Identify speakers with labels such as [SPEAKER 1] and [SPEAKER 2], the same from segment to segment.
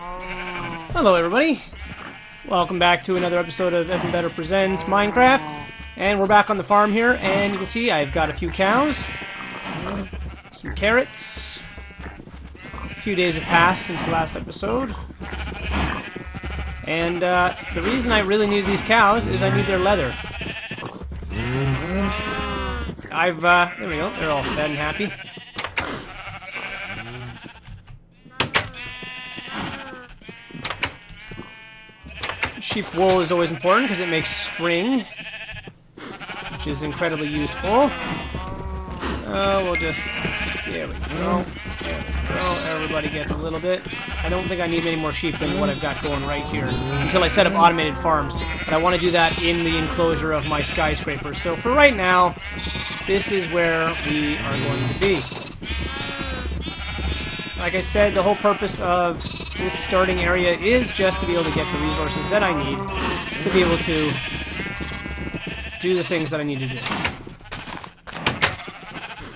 [SPEAKER 1] Hello everybody, welcome back to another episode of Even Better Presents Minecraft, and we're back on the farm here, and you can see I've got a few cows, some carrots. A few days have passed since the last episode, and the reason I really need these cows is I need their leather. There we go, they're all fed and happy. Sheep wool is always important because it makes string, which is incredibly useful. We'll just... there we go. There we go. Everybody gets a little bit. I don't think I need any more sheep than what I've got going right here until I set up automated farms. But I want to do that in the enclosure of my skyscraper. So for right now, this is where we are going to be. Like I said, the whole purpose of this starting area is just to be able to get the resources that I need to be able to do the things that I need to do.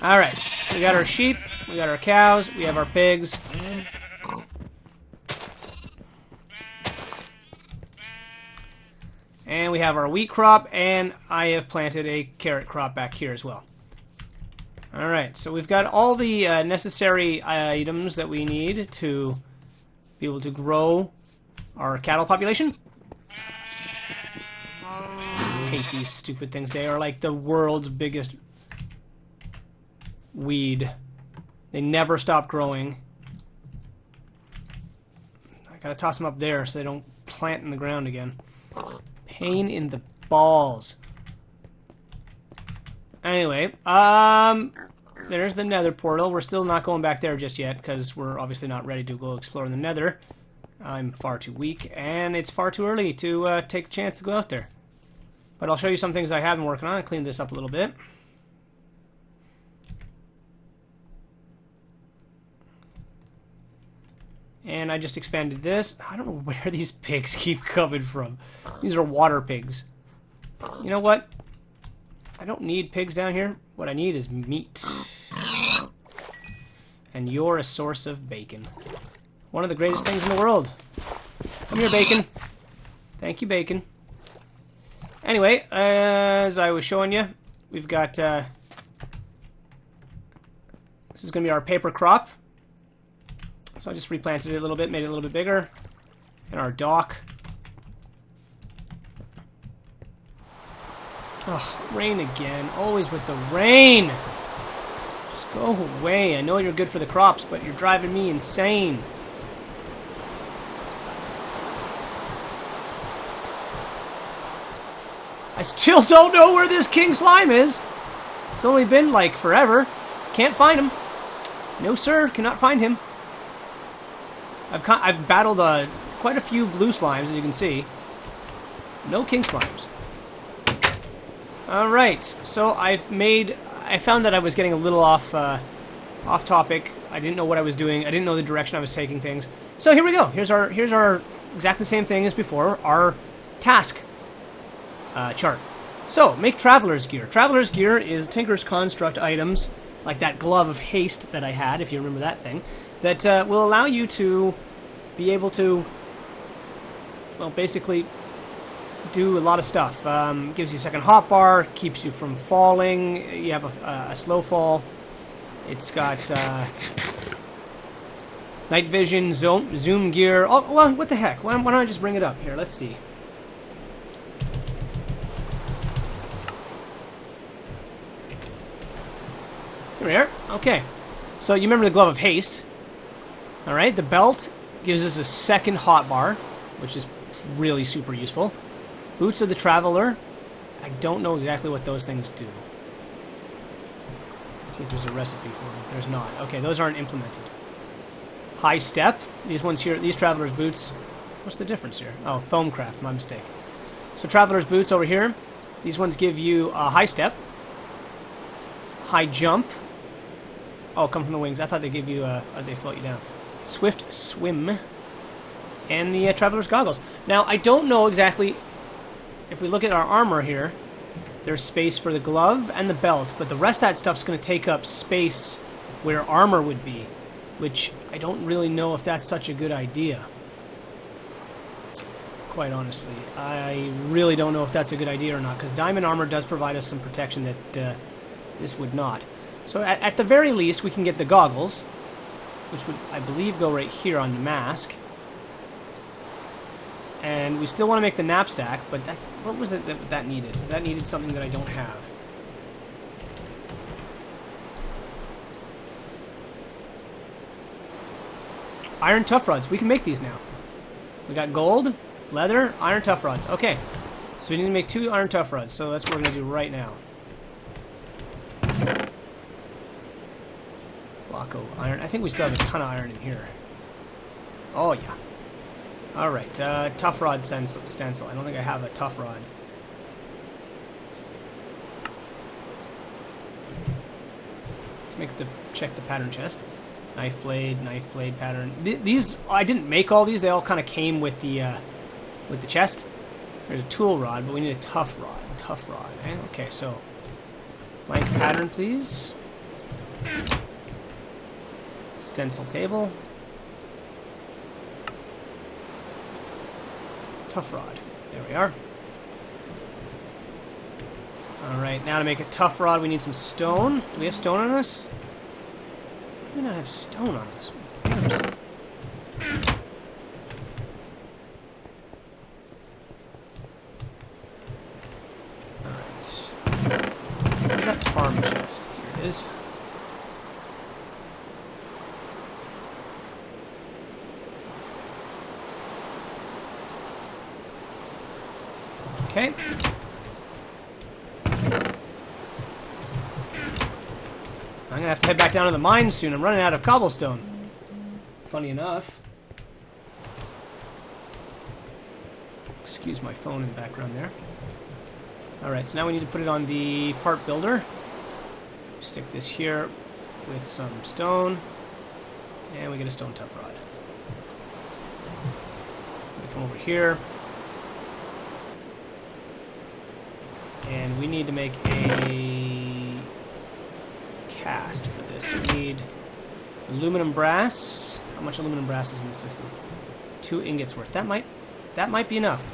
[SPEAKER 1] Alright, so we got our sheep, we got our cows, we have our pigs. And we have our wheat crop, and I have planted a carrot crop back here as well. Alright, so we've got all the necessary items that we need to be able to grow our cattle population. I hate these stupid things. They are like the world's biggest weed. They never stop growing. I gotta toss them up there so they don't plant in the ground again. Pain in the balls. Anyway, there's the nether portal. We're still not going back there just yet because we're obviously not ready to go explore the nether. I'm far too weak, and it's far too early to take a chance to go out there. But I'll show you some things I have been working on. I cleaned this up a little bit. And I just expanded this. I don't know where these pigs keep coming from. These are water pigs. You know what? I don't need pigs down here. What I need is meat. And you're a source of bacon. One of the greatest things in the world. Come here, bacon. Thank you, bacon. Anyway, as I was showing you, we've got... this is going to be our paper crop. So I just replanted it a little bit, made it a little bit bigger. And our dock. Oh, rain again. Always with the rain. Just go away. I know you're good for the crops, but you're driving me insane. I still don't know where this king slime is. It's only been like forever. Can't find him. No, sir. Cannot find him. I've battled quite a few blue slimes, as you can see. No king slimes. Alright, so I found that I was getting a little off topic. I didn't know what I was doing. I didn't know the direction I was taking things. So here we go. Here's our exactly the same thing as before, our task chart. So, make Traveler's Gear. Traveler's Gear is Tinker's Construct items, like that glove of haste that I had, if you remember that thing, that will allow you to be able to, well, basically do a lot of stuff. Gives you a second hotbar, keeps you from falling. You have a slow fall. It's got night vision, zoom gear. Oh, well, what the heck? Why don't I just bring it up here? Let's see. Here we are. Okay. So you remember the glove of haste. All right. The belt gives us a second hotbar, which is really super useful. Boots of the Traveler. I don't know exactly what those things do. Let's see if there's a recipe for them. There's not. Okay, those aren't implemented. High Step. These ones here, these Traveler's Boots. What's the difference here? Oh, Foamcraft, my mistake. So Traveler's Boots over here. These ones give you a High Step. High Jump. Oh, come from the wings. I thought they give you they float you down. Swift Swim. And the Traveler's Goggles. Now, I don't know exactly... If we look at our armor here, there's space for the glove and the belt, but the rest of that stuff's going to take up space where armor would be, which I don't really know if that's such a good idea. quite honestly. I really don't know if that's a good idea or not, because diamond armor does provide us some protection that this would not. So at the very least, we can get the goggles, which would, I believe, go right here on the mask. And we still want to make the knapsack, but what was it that needed? That needed something that I don't have. Iron tough rods. We can make these now. We got gold, leather, iron tough rods. Okay. So we need to make 2 iron tough rods. So that's what we're going to do right now. Block of iron. I think we still have a ton of iron in here. Oh, yeah. Alright. Tough rod stencil. I don't think I have a tough rod. Let's check the pattern chest. Knife blade pattern. These, I didn't make all these. They all kind of came with the chest. There's a tool rod, but we need a tough rod. Tough rod. Eh? Okay, so blank pattern, please. Stencil table. Tough rod. There we are. Alright, now to make a tough rod, we need some stone. Do we have stone on us? We do not have stone on us. Alright. Where's that farm chest? Here it is. Okay. I'm gonna have to head back down to the mine soon. I'm running out of cobblestone. Funny enough. Excuse my phone in the background there. Alright, so now we need to put it on the part builder. Stick this here with some stone. And we get a stone tough rod. We come over here. And we need to make a cast for this. We need aluminum brass. How much aluminum brass is in the system? 2 ingots worth. That might be enough.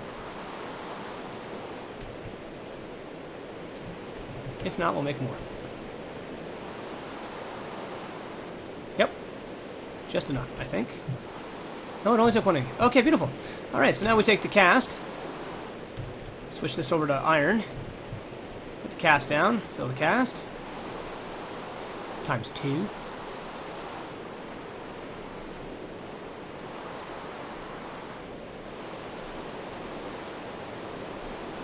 [SPEAKER 1] If not, we'll make more. Yep. Just enough, I think. No, it only took 1 ingot. Okay, beautiful. Alright, so now we take the cast. Switch this over to iron. Put the cast down. Fill the cast. Times 2.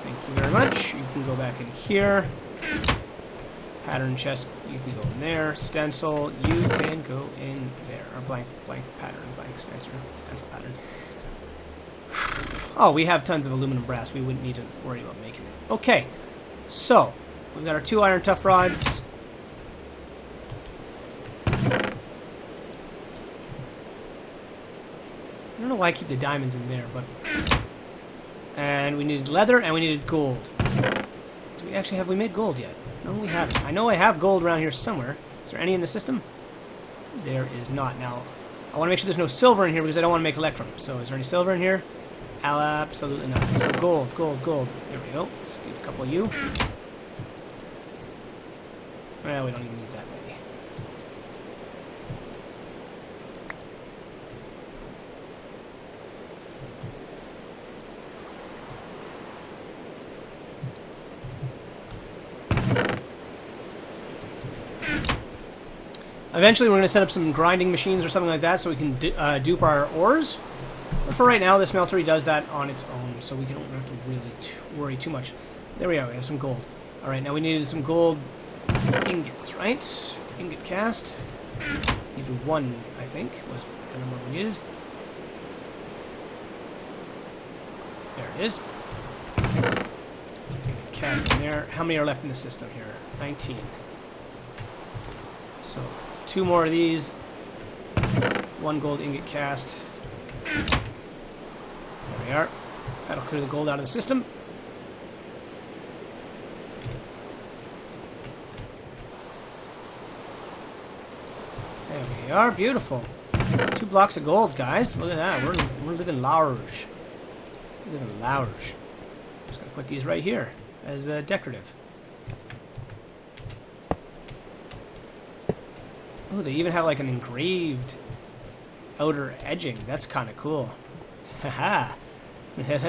[SPEAKER 1] Thank you very much. You can go back in here. Pattern chest, you can go in there. Stencil, you can go in there. Or blank pattern, blank stencil pattern. Oh, we have tons of aluminum brass. We wouldn't need to worry about making it. Okay, so we've got our 2 iron tough rods. I don't know why I keep the diamonds in there, but... And we needed leather, and we needed gold. Do we actually have we made gold yet? No, we haven't. I know I have gold around here somewhere. Is there any in the system? There is not. Now, I want to make sure there's no silver in here because I don't want to make electrum. So, is there any silver in here? Absolutely not. So, gold, gold, gold. There we go. Just need a couple of you. Well, we don't even need that many. Eventually, we're going to set up some grinding machines or something like that so we can dupe our ores. But for right now, the smeltery does that on its own, so we don't have to really worry too much. There we are. We have some gold. All right, now we needed some gold ingots, right? Ingot cast. Needed 1, I think, was the number we needed. There it is. Ingot cast in there. How many are left in the system here? 19. So... 2 more of these. 1 gold ingot cast. There we are. That'll clear the gold out of the system. There we are. Beautiful. 2 blocks of gold, guys. Look at that. We're living large. Even large. Just gonna put these right here as decorative. Oh, they even have like an engraved outer edging. That's kind of cool. Haha. We have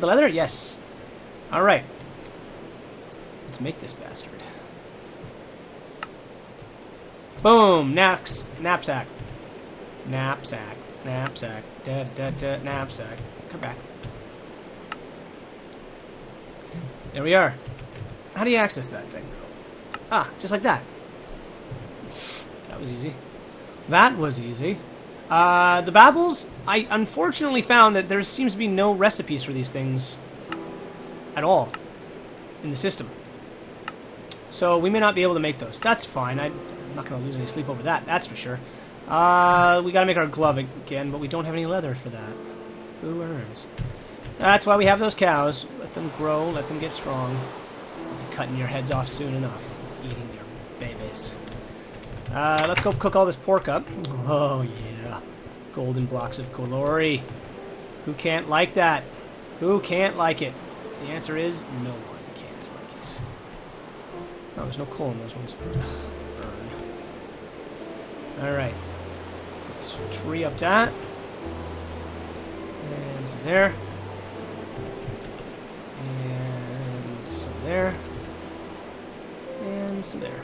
[SPEAKER 1] the leather? Yes. Alright. Let's make this bastard. Boom! Knapsack. Knapsack. Knapsack. Knapsack. Come back. There we are. How do you access that thing? Ah, just like that. That was easy. That was easy. The Babbles, I unfortunately found that there seems to be no recipes for these things at all in the system. So we may not be able to make those. That's fine. I'm not going to lose any sleep over that, that's for sure. We got to make our glove again, but we don't have any leather for that. Who earns? That's why we have those cows. Let them grow, let them get strong. You'll be cutting your heads off soon enough. Eating your babies. Let's go cook all this pork up. Oh, yeah. Golden blocks of glory. Who can't like that? Who can't like it? The answer is no one can't like it. Oh, there's no coal in those ones. Burn. Alright. Let's tree up that. And some there. And some there. And some there.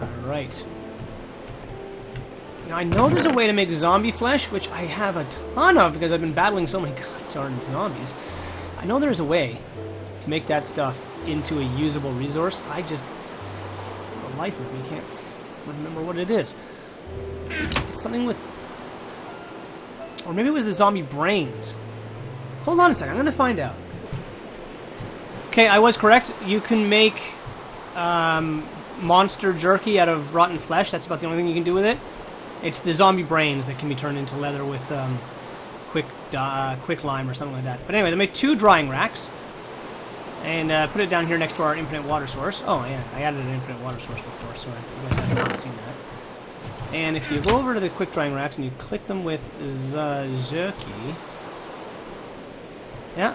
[SPEAKER 1] Alright. Now I know there's a way to make zombie flesh, which I have a ton of because I've been battling so many darn zombies. I know there's a way to make that stuff into a usable resource. I just, for the life of me, can't remember what it is. It's something with... Or maybe it was the zombie brains. Hold on a second, I'm going to find out. Okay, I was correct. You can make monster jerky out of rotten flesh. That's about the only thing you can do with it. It's the zombie brains that can be turned into leather with quick lime or something like that. But anyway, I made 2 drying racks. And put it down here next to our infinite water source. Oh, yeah, I added an infinite water source before, so I guess I haven't seen that. And if you go over to the quick drying racks and you click them with jerky... Yeah,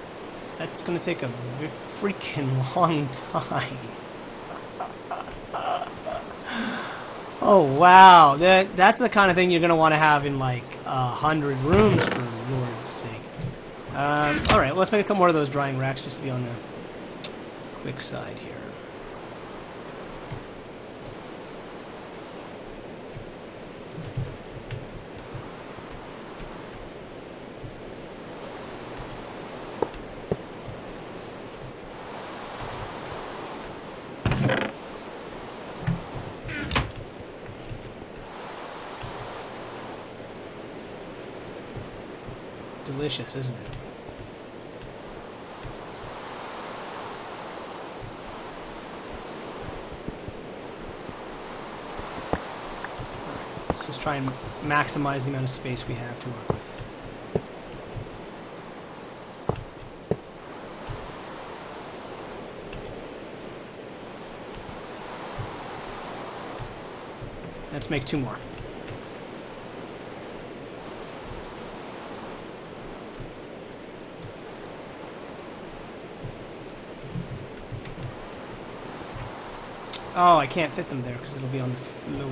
[SPEAKER 1] that's going to take a freaking long time. Oh, wow. That's the kind of thing you're going to want to have in, like, 100 rooms, for Lord's sake. Alright, well, let's make a couple more of those drying racks just to be on the quick side here. Delicious, isn't it? Let's just try and maximize the amount of space we have to work with. Let's make 2 more. Oh, I can't fit them there because it'll be on the floor.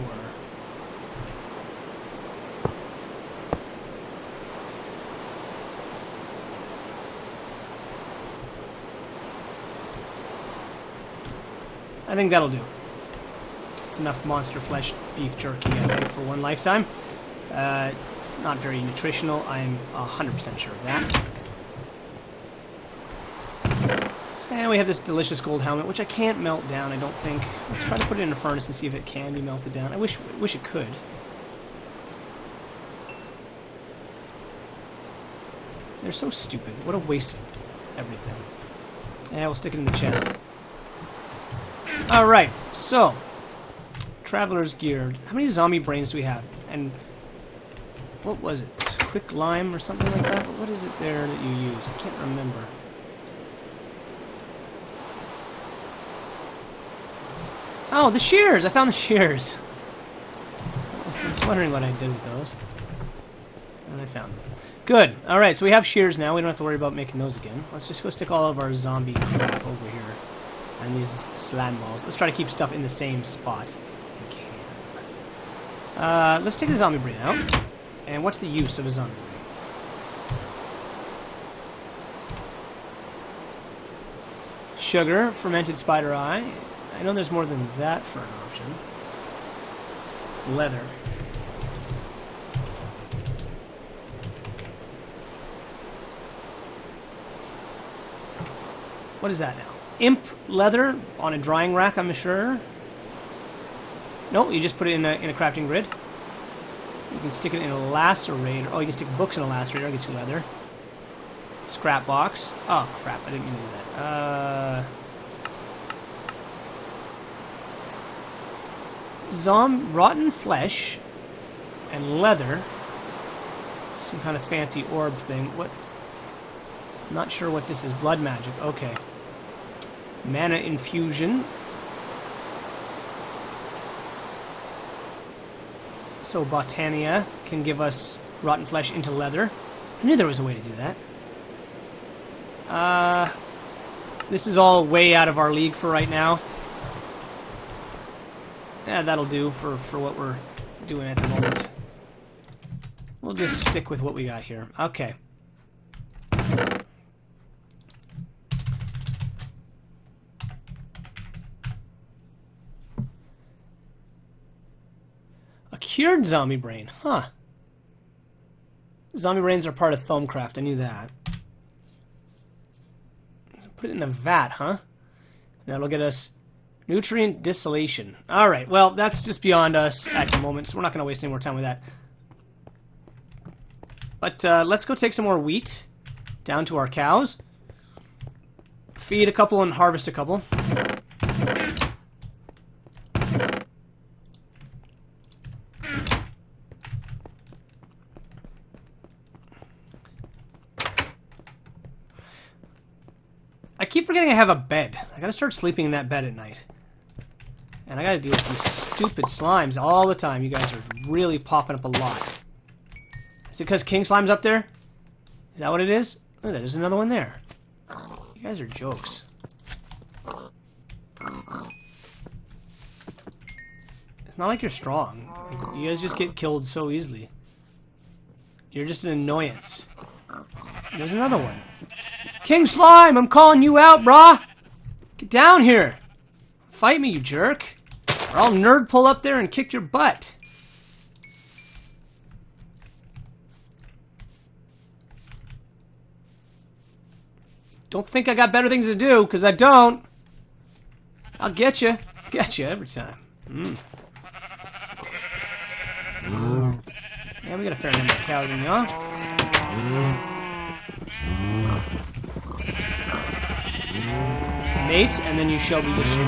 [SPEAKER 1] I think that'll do. It's enough monster flesh beef jerky, I think, for one lifetime. It's not very nutritional, I'm 100% sure of that. And we have this delicious gold helmet, which I can't melt down, I don't think. Let's try to put it in a furnace and see if it can be melted down. I wish it could. They're so stupid. What a waste of everything. Yeah, we'll stick it in the chest. Alright, so. Traveler's gear. How many zombie brains do we have? And what was it? Quick lime or something like that? But what is it there that you use? I can't remember. Oh, the shears! I found the shears. I was wondering what I did with those. And I found them. Good. Alright, so we have shears now. We don't have to worry about making those again. Let's just go stick all of our zombie crap over here. And these slime balls. Let's try to keep stuff in the same spot if we can. Let's take the zombie brain out. And what's the use of a zombie brain? Sugar, fermented spider eye. I know there's more than that for an option. Leather. What is that now? Imp leather on a drying rack, I'm sure. No, you just put it in a crafting grid. You can stick it in a lacerator. Oh, you can stick books in a lacerator. I'll get you leather. Scrap box. Oh, crap. I didn't mean to do that. Rotten flesh and leather. Some kind of fancy orb thing. What? I'm not sure what this is. Blood magic. Okay. Mana infusion. So Botania can give us rotten flesh into leather. I knew there was a way to do that. This is all way out of our league for right now. Yeah, that'll do for what we're doing at the moment. We'll just stick with what we got here. Okay. A cured zombie brain. Huh. Zombie brains are part of Foamcraft. I knew that. Put it in a vat, huh? That'll get us nutrient distillation. Alright, well, that's just beyond us at the moment, so we're not going to waste any more time with that. But let's go take some more wheat down to our cows. Feed a couple and harvest a couple. I keep forgetting I have a bed. I gotta start sleeping in that bed at night. And I gotta deal with these stupid slimes all the time. You guys are really popping up a lot. Is it because King Slime's up there? Is that what it is? Look at that, there's another one there. You guys are jokes. It's not like you're strong. You guys just get killed so easily. You're just an annoyance. There's another one. King Slime, I'm calling you out, brah! Get down here! Fight me, you jerk! Or I'll nerd pull up there and kick your butt. Don't think I got better things to do, because I don't. I'll get you. Get you every time. Yeah, we got a fair number of cows in y'all. Mate, and then you shall be destroyed.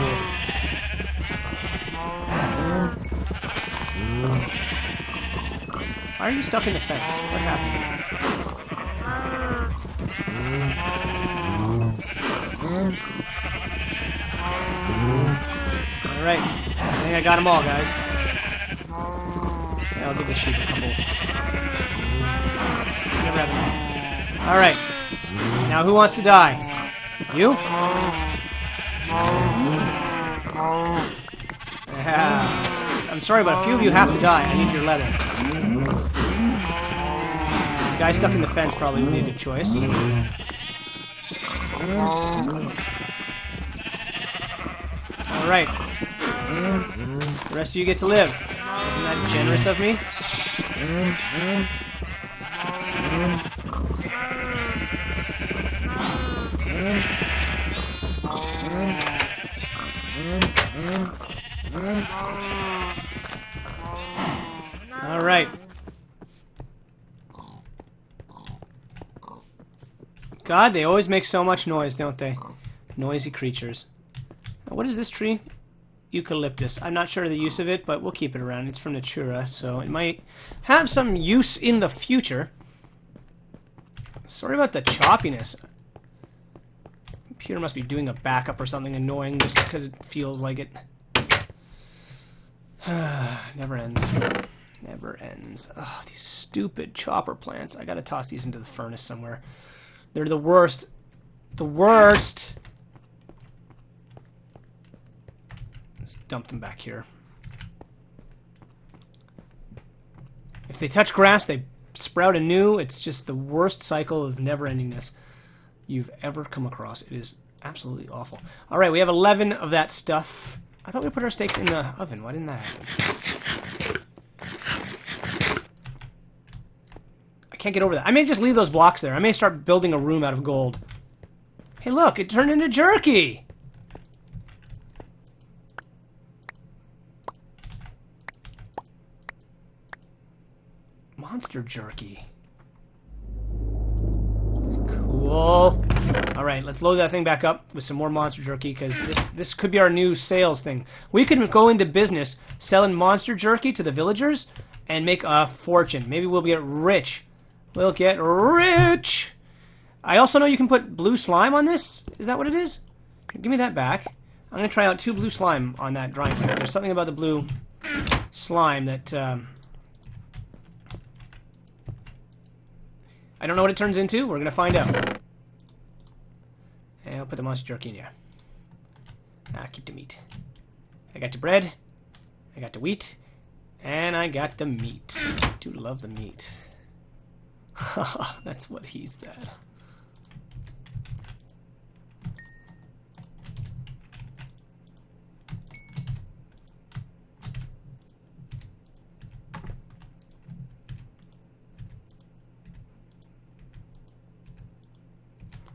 [SPEAKER 1] Why are you stuck in the fence? What happened? Alright. I think I got them all, guys. Yeah, I'll give the sheep a couple. Never have enough. Alright. Now who wants to die? You? I'm sorry, but a few of you have to die. I need your leather. The guy stuck in the fence probably would be a good choice. Alright. The rest of you get to live. Isn't that generous of me? Alright. God, they always make so much noise, don't they? Noisy creatures. Now, what is this tree? Eucalyptus. I'm not sure of the use of it, but we'll keep it around. It's from Natura, so it might have some use in the future. Sorry about the choppiness. Computer must be doing a backup or something annoying just because it feels like it. Never ends. Never ends. ovens. Oh, these stupid chopper plants. I gotta toss these into the furnace somewhere. They're the worst. The worst! Let's dump them back here. If they touch grass, they sprout anew. It's just the worst cycle of never-endingness you've ever come across. It is absolutely awful. All right, we have 11 of that stuff. I thought we put our steaks in the oven. Why didn't that happen? I can't get over that. I may just leave those blocks there. I may start building a room out of gold. Hey, look, it turned into jerky! Monster jerky. Cool. Alright, let's load that thing back up with some more monster jerky, because this could be our new sales thing. We could go into business selling monster jerky to the villagers and make a fortune. Maybe we'll get rich. We'll get rich! I also know you can put blue slime on this. Is that what it is? Give me that back. I'm going to try out 2 blue slime on that drying pan. There's something about the blue slime that... I don't know what it turns into. We're going to find out. And I'll put the monster jerky in here. Ah, keep the meat. I got the bread. I got the wheat. And I got the meat. I do love the meat. That's what he said.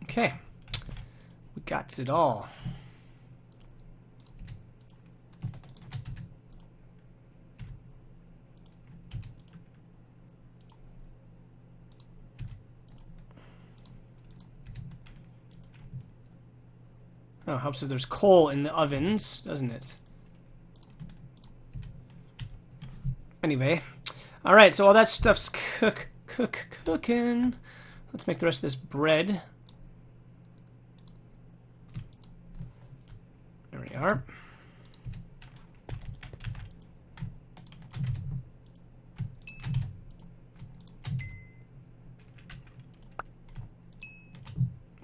[SPEAKER 1] Okay, we got it all. Oh, helps if there's coal in the ovens, doesn't it? Anyway, all right. So all that stuff's cooking. Let's make the rest of this bread. There we are.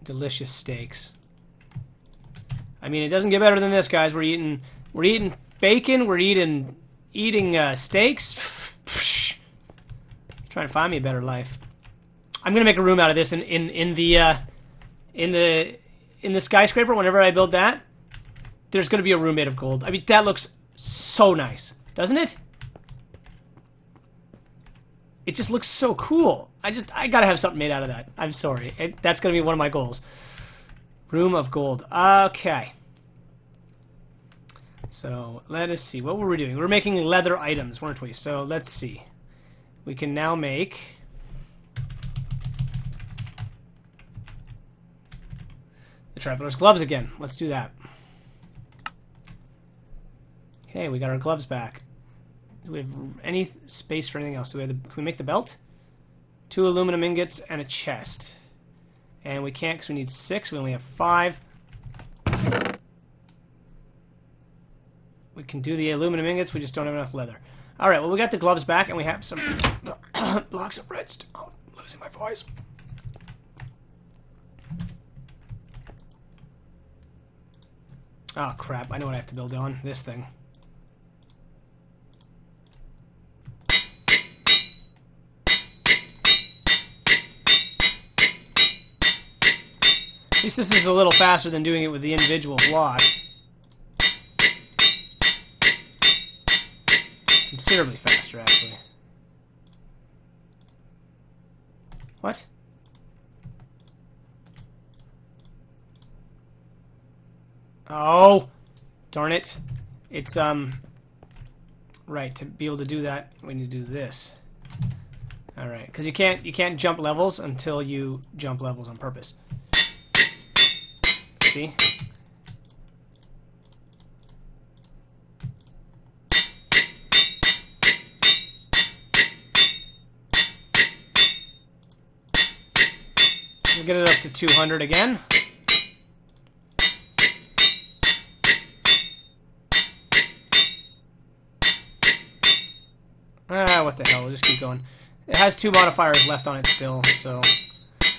[SPEAKER 1] Delicious steaks. I mean, it doesn't get better than this, guys. We're eating bacon. We're eating steaks. Trying to find me a better life. I'm gonna make a room out of this in the skyscraper. Whenever I build that, there's gonna be a room made of gold. I mean, that looks so nice, doesn't it? It just looks so cool. I gotta have something made out of that. I'm sorry. That's gonna be one of my goals. Room of gold. Okay. So, let us see. What were we doing? We were making leather items, weren't we? So, let's see. We can now make... the Traveler's Gloves again. Let's do that. Okay, we got our gloves back. Do we have any space for anything else? Can we make the belt? 2 aluminum ingots and a chest. And we can't because we need 6. We only have 5. We can do the aluminum ingots. We just don't have enough leather. All right, well, we got the gloves back, and we have some blocks of redstone. Oh, I'm losing my voice. Oh, crap. I know what I have to build on. This thing. At least this is a little faster than doing it with the individual blocks. Considerably faster, actually. What? Oh! Darn it. It's, right, to be able to do that, we need to do this. Alright, because you can't jump levels until you jump levels on purpose. See? We'll get it up to 200 again. Ah, what the hell, we'll just keep going. It has 2 modifiers left on it still, so...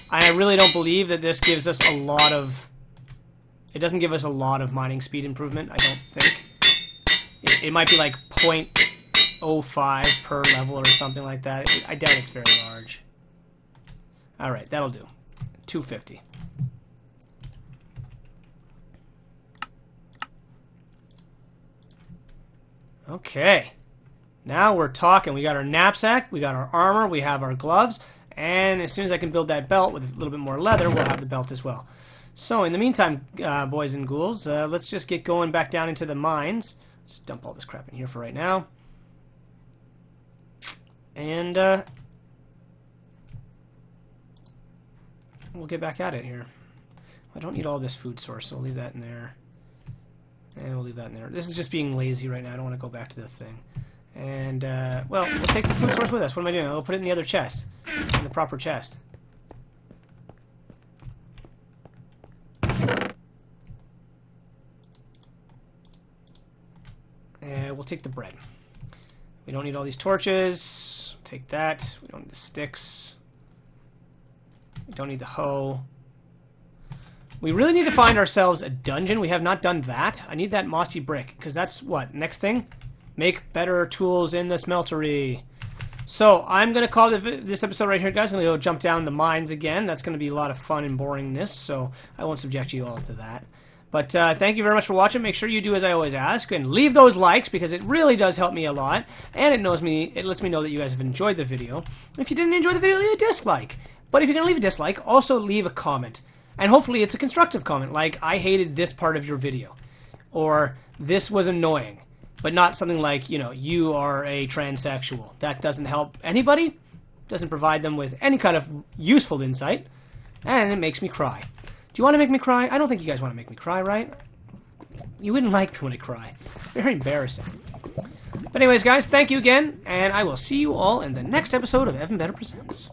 [SPEAKER 1] I really don't believe that this gives us a lot of... It doesn't give us a lot of mining speed improvement, I don't think. It might be like 0.05 per level or something like that. I doubt it's very large. Alright, that'll do. 250. Okay. Now we're talking. We got our knapsack, we got our armor, we have our gloves, and as soon as I can build that belt with a little bit more leather, we'll have the belt as well. So in the meantime, boys and ghouls, let's just get going back down into the mines. Just dump all this crap in here for right now. And we'll get back at it here. I don't need all this food source, so we'll leave that in there. And we'll leave that in there. This is just being lazy right now. I don't want to go back to the thing. And, well, we'll take the food source with us. What am I doing? I'll put it in the other chest. In the proper chest. And we'll take the bread. We don't need all these torches. Take that. We don't need the sticks. We don't need the hoe. We really need to find ourselves a dungeon. We have not done that. I need that mossy brick, because that's what? Next thing? Make better tools in the smeltery. So, I'm going to call this episode right here, guys. I'm going to go jump down the mines again. That's going to be a lot of fun and boringness, so I won't subject you all to that. But thank you very much for watching. Make sure you do as I always ask, and leave those likes, because it really does help me a lot, and it lets me know that you guys have enjoyed the video. If you didn't enjoy the video, leave a dislike. But if you're going to leave a dislike, also leave a comment. And hopefully it's a constructive comment, like, I hated this part of your video, or this was annoying. But not something like, you know, you are a transsexual. That doesn't help anybody, doesn't provide them with any kind of useful insight, and it makes me cry. Do you want to make me cry? I don't think you guys want to make me cry, right? You wouldn't like me when I cry. It's very embarrassing. But anyways, guys, thank you again, and I will see you all in the next episode of Evan Better Presents.